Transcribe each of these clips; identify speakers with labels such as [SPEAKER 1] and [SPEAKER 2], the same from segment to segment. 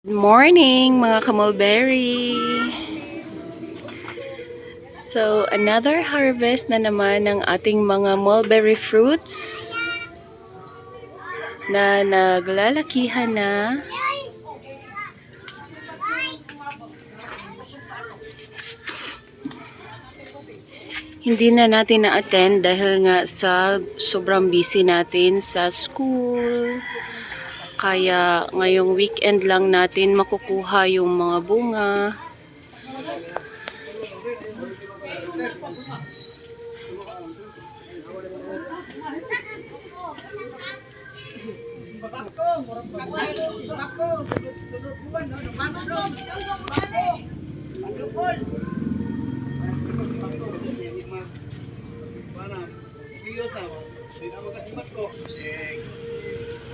[SPEAKER 1] Good morning mga kamulberry! So, another harvest na naman ng ating mga mulberry fruits na naglalakihan na. Hindi na natin na-attend dahil nga sa sobrang busy natin sa school. Kaya ngayong weekend lang natin makukuha yung mga bunga.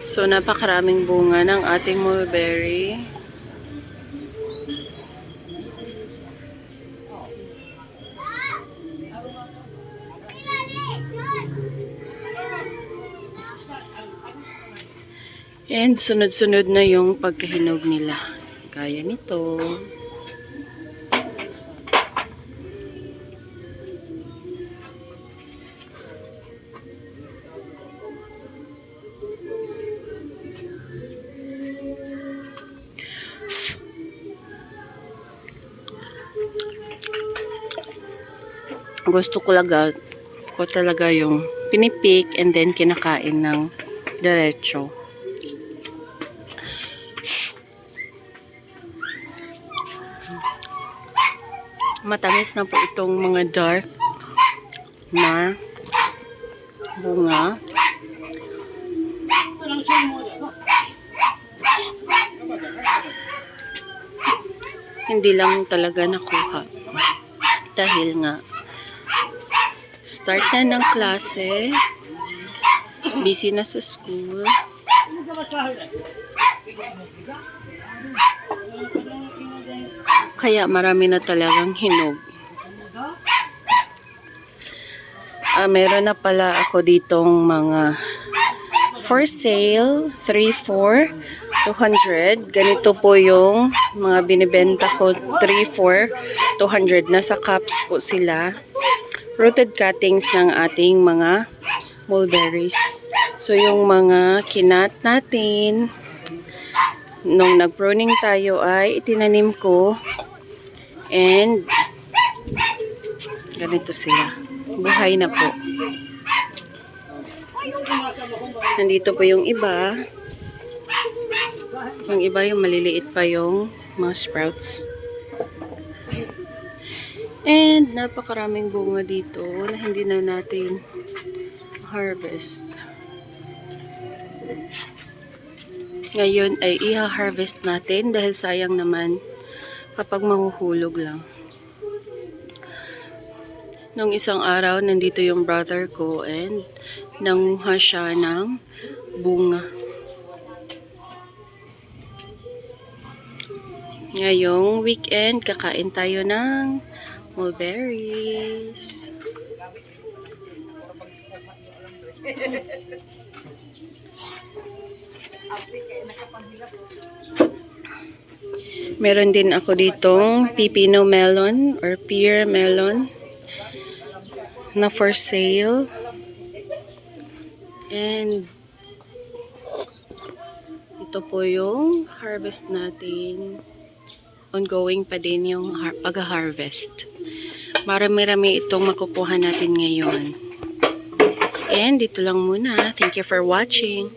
[SPEAKER 1] So, napakaraming bunga ng ating mulberry. And sunod-sunod na yung pagkahinog nila. Kaya nito. Gusto ko talaga yung pinipik and then kinakain ng diretso. Matamis na po itong mga dark na bunga. Hindi lang talaga nakuha dahil nga start na ng klase, busy na sa school. Kaya marami na talagang hinog. Meron na pala ako ditong mga for sale, 3-4, 200. Ganito po yung mga binibenta ko, 3-4, 200. Nasa cups po sila. Rooted cuttings ng ating mga mulberries. So, yung mga kinat natin, nung nag-pruning tayo ay itinanim ko. And, ganito sila. Buhay na po. Nandito po yung iba. Yung iba yung maliliit pa yung mga sprouts. And napakaraming bunga dito na hindi na natin harvest. Ngayon ay iha-harvest natin dahil sayang naman kapag mahuhulog lang. Nung isang araw, nandito yung brother ko and nanguha siya ng bunga. Ngayong weekend, kakain tayo ng mulberries. Meron din ako ditong pipino melon or pear melon na for sale. And ito po yung harvest natin. Ongoing pa din yung pag-harvest. Marami-rami itong makukuha natin ngayon. And dito lang muna. Thank you for watching.